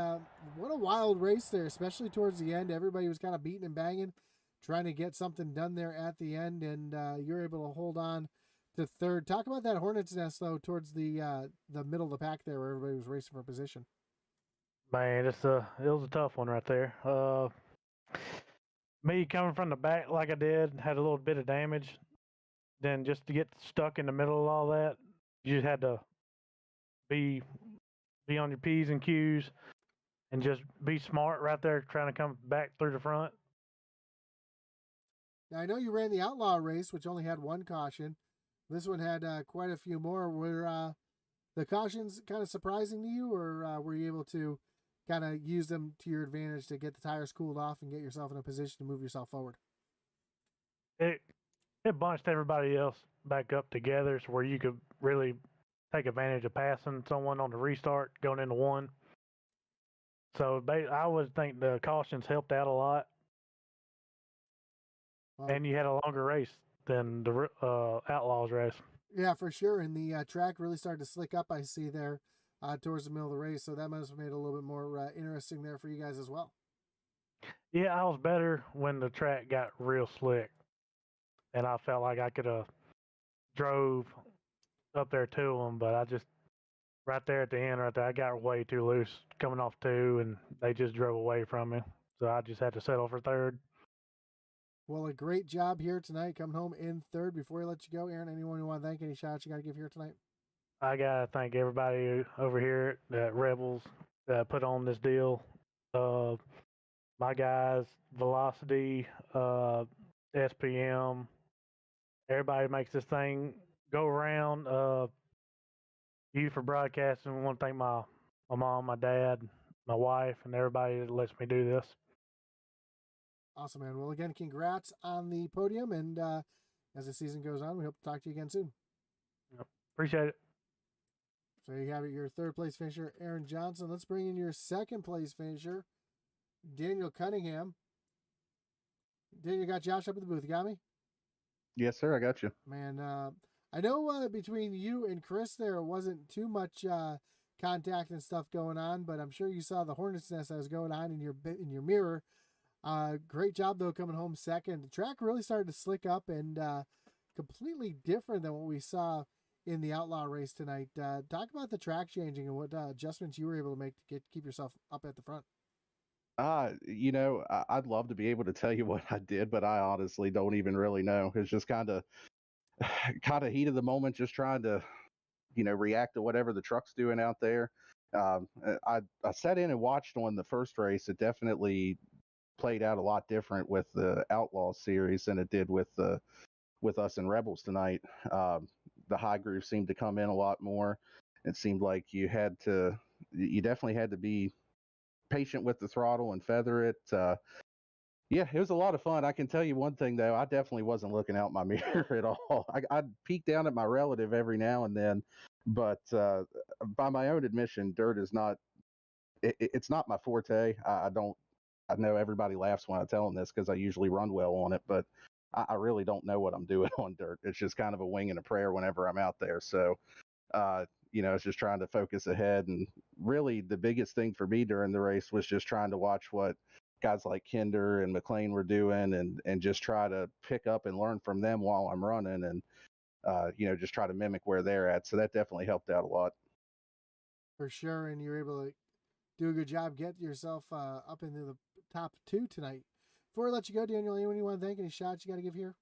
what a wild race there, especially towards the end. Everybody was kind of beating and banging, trying to get something done there at the end, and you're able to hold on to 3rd. Talk about that Hornet's Nest, though, towards the middle of the pack there where everybody was racing for position.
Man, it was a tough one right there. Me coming from the back like I did, had a little bit of damage. Then just to get stuck in the middle of all that, you just had to be on your P's and Q's and just be smart right there trying to come back through the front.
Now, I know you ran the Outlaw race, which only had 1 caution. This one had quite a few more. Were the cautions kind of surprising to you, or were you able to kind of use them to your advantage to get the tires cooled off and get yourself in a position to move yourself forward?
It bunched everybody else back up together so where you could really take advantage of passing someone on the restart going into 1. So I would think the cautions helped out a lot. Wow. And you had a longer race than the Outlaws race.
Yeah, for sure. And the track really started to slick up, I see there, towards the middle of the race. So that must have made it a little bit more interesting there for you guys as well.
Yeah, I was better when the track got real slick. And I felt like I could have drove up there to them, but I just, right there at the end, right there, I got way too loose coming off 2, and they just drove away from me. So I just had to settle for 3rd.
Well, a great job here tonight, coming home in third. Before we let you go, Aaron, anyone you want to thank? Any shout outs you got to give here tonight?
I gotta thank everybody over here at Rebels that put on this deal. Uh, my guys, Velocity, SPM, everybody makes this thing go around. You for broadcasting. I want to thank my mom, my dad, my wife, and everybody that lets me do this.
Awesome, man. Well, again, congrats on the podium. And as the season goes on, we hope to talk to you again soon.
Yep. Appreciate it.
So you have it, your third place finisher, Aaron Johnson. Let's bring in your second place finisher, Daniel Cunningham. Daniel, got Josh up at the booth. You got me?
Yes, sir. I got you.
Man, I know between you and Chris there wasn't too much contact and stuff going on, but I'm sure you saw the hornet's nest that was going on in your mirror. Great job though, coming home second. The track really started to slick up and completely different than what we saw in the outlaw race tonight. Talk about the track changing and what adjustments you were able to make to keep yourself up at the front.
I'd love to be able to tell you what I did, but I honestly don't even really know. It's just kind of heat of the moment, just trying to, react to whatever the truck's doing out there. I sat in and watched on the first race. It definitely played out a lot different with the Outlaw series than it did with us and Rebels tonight. The high groove seemed to come in a lot more. It seemed like you definitely had to be patient with the throttle and feather it. Yeah, it was a lot of fun. I can tell you one thing though, I definitely wasn't looking out my mirror at all. I'd peek down at my relative every now and then, but by my own admission, dirt is not. It's not my forte. I don't. I know everybody laughs when I tell them this because I usually run well on it, but I really don't know what I'm doing on dirt. It's just kind of a wing and a prayer whenever I'm out there. So it's just trying to focus ahead. And really the biggest thing for me during the race was just trying to watch what guys like Kinder and McLean were doing and just try to pick up and learn from them while I'm running and, just try to mimic where they're at. So that definitely helped out a lot.
For sure. And you're able to do a good job getting yourself up into the top two tonight. Before I let you go, Daniel, anyone you want to thank? Any shots you got to give here?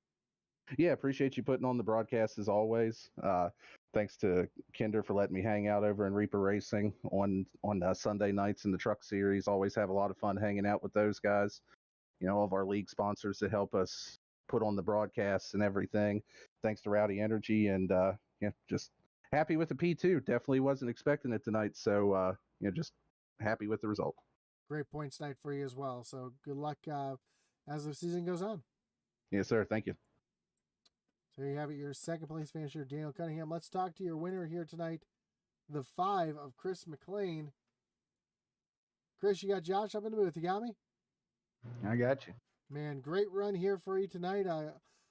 Yeah, appreciate you putting on the broadcast as always. Thanks to Kinder for letting me hang out over in Reaper Racing on Sunday nights in the truck series. Always have a lot of fun hanging out with those guys. All of our league sponsors that help us put on the broadcasts and everything. Thanks to Rowdy Energy and just happy with the P2. Definitely wasn't expecting it tonight, so just happy with the result.
Great points night for you as well. So good luck as the season goes on.
Yes, sir. Thank you.
So you have it, your second place finisher, Daniel Cunningham. Let's talk to your winner here tonight, the 5 of Chris McLean. Chris, you got Josh up in the booth. You got me?
I got you.
Man, great run here for you tonight.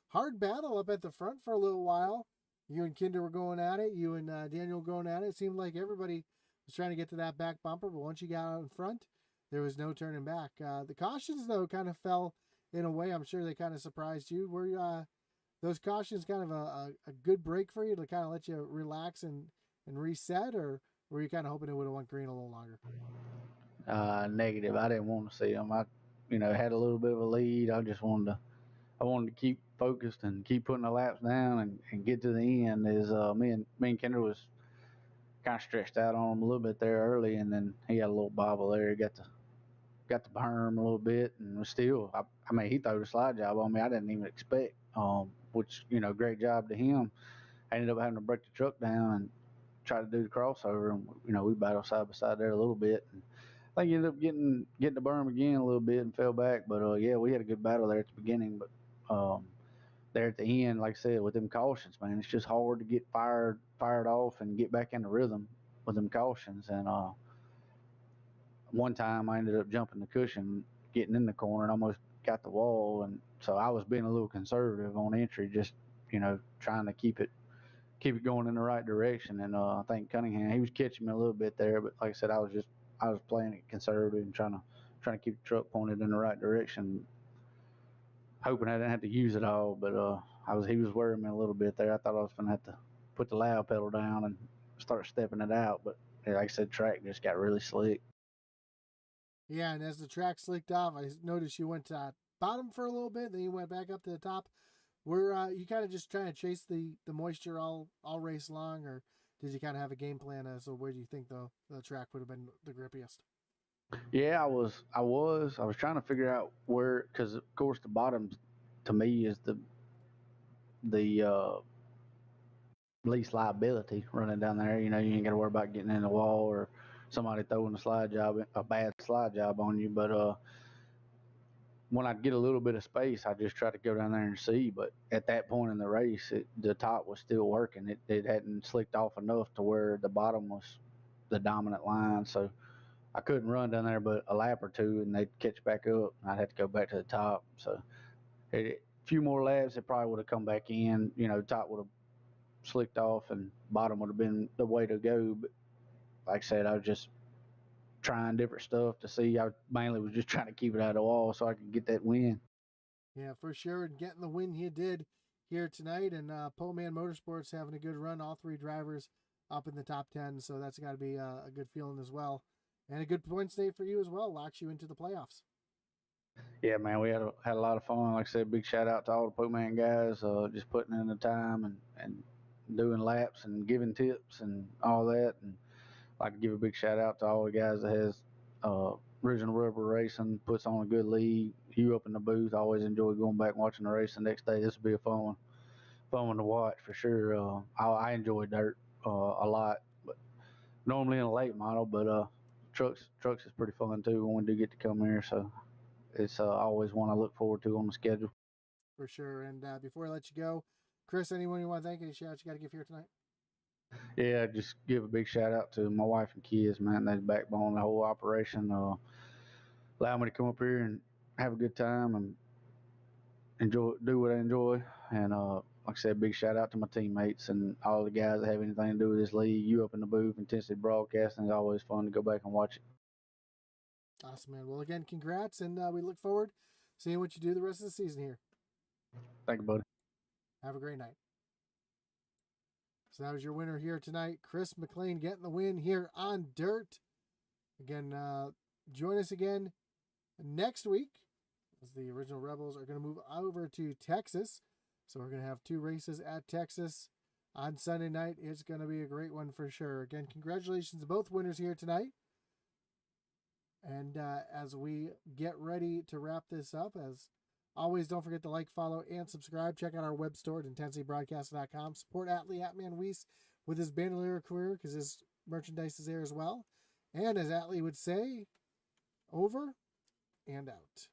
Hard battle up at the front for a little while. You and Kinder were going at it. You and Daniel were going at it. It seemed like everybody was trying to get to that back bumper, but once you got out in front, there was no turning back. The cautions, though, kind of fell in a way. I'm sure they kind of surprised you. Were those cautions kind of a good break for you to kind of let you relax and reset, or were you kind of hoping it would have went green a little longer?
Negative. I didn't want to see them. I, had a little bit of a lead. I wanted to keep focused and keep putting the laps down and get to the end. Is me and Kinder was kind of stretched out on him a little bit there early, and then he had a little bobble there. He got the berm a little bit, and was still. I mean, he threw the slide job on me. I didn't even expect. Which great job to him. I ended up having to break the truck down and try to do the crossover, and we battled side by side there a little bit. And I think he ended up getting the berm again a little bit and fell back. But yeah, we had a good battle there at the beginning. But there at the end, like I said, with them cautions, man, it's just hard to get fired off and get back into rhythm with them cautions. And one time I ended up jumping the cushion, getting in the corner, and almost got the wall. And so I was being a little conservative on entry, just trying to keep it going in the right direction. And I think Cunningham, he was catching me a little bit there, but like I said, I was playing it conservative and trying to keep the truck pointed in the right direction, hoping I didn't have to use it all. But he was worrying me a little bit there. I thought I was gonna have to put the loud pedal down and start stepping it out, but like I said, track just got really slick.
Yeah, and as the track slicked off, I noticed you went bottom for a little bit, then you went back up to the top. Were you kind of just trying to chase the moisture all race long, or did you kind of have a game plan as to where do you think the track would have been the grippiest?
Yeah, I was trying to figure out where, because of course the bottom to me is the least liability running down there. You know, you ain't got to worry about getting in the wall or somebody throwing a bad slide job on you. But when I get a little bit of space, I just try to go down there and see. But at that point in the race, the top was still working. It hadn't slicked off enough to where the bottom was the dominant line. So I couldn't run down there but a lap or two, and they'd catch back up. And I'd have to go back to the top. So a few more laps, it probably would have come back in. You know, top would have slicked off, and bottom would have been the way to go. But like I said, I was just trying different stuff to see. I mainly was just trying to keep it out of the wall so I could get that win.
Yeah, for sure. And getting the win he did here tonight. And Pole Man Motorsports having a good run. All three drivers up in the top 10. So that's got to be a good feeling as well. And a good points day for you as well. Locks you into the playoffs.
Yeah, man, we had a lot of fun. Like I said, big shout out to all the Pole Man guys, just putting in the time and doing laps and giving tips and all that. And I'd like to give a big shout out to all the guys that has Original Rubber Racing, puts on a good league. You up in the booth, I always enjoy going back and watching the race the next day. This will be a fun one to watch for sure. I enjoy dirt a lot, but normally in a late model, but trucks is pretty fun too when we do get to come here. So it's always one I look forward to on the schedule.
For sure. And before I let you go, Chris, anyone you want to thank, any shout outs you got to give here tonight?
Yeah, just give a big shout out to my wife and kids, man. They're the backbone of the whole operation. Allow me to come up here and have a good time and do what I enjoy. And like I said, big shout out to my teammates and all the guys that have anything to do with this league. You up in the booth, Intensity Broadcasting is always fun to go back and watch it.
Awesome, man. Well, again, congrats, and we look forward to seeing what you do the rest of the season here.
Thank you, buddy.
Have a great night. So that was your winner here tonight, Chris McLean, getting the win here on Dirt. Again, join us again next week as the Original Rebels are going to move over to Texas. So we're going to have 2 races at Texas on Sunday night. It's going to be a great one for sure. Again, congratulations to both winners here tonight. And as we get ready to wrap this up, as always, don't forget to like, follow, and subscribe. Check out our web store at intensitybroadcast.com. Support Atlee Weiss with his bandolier career because his merchandise is there as well. And as Atlee would say, over and out.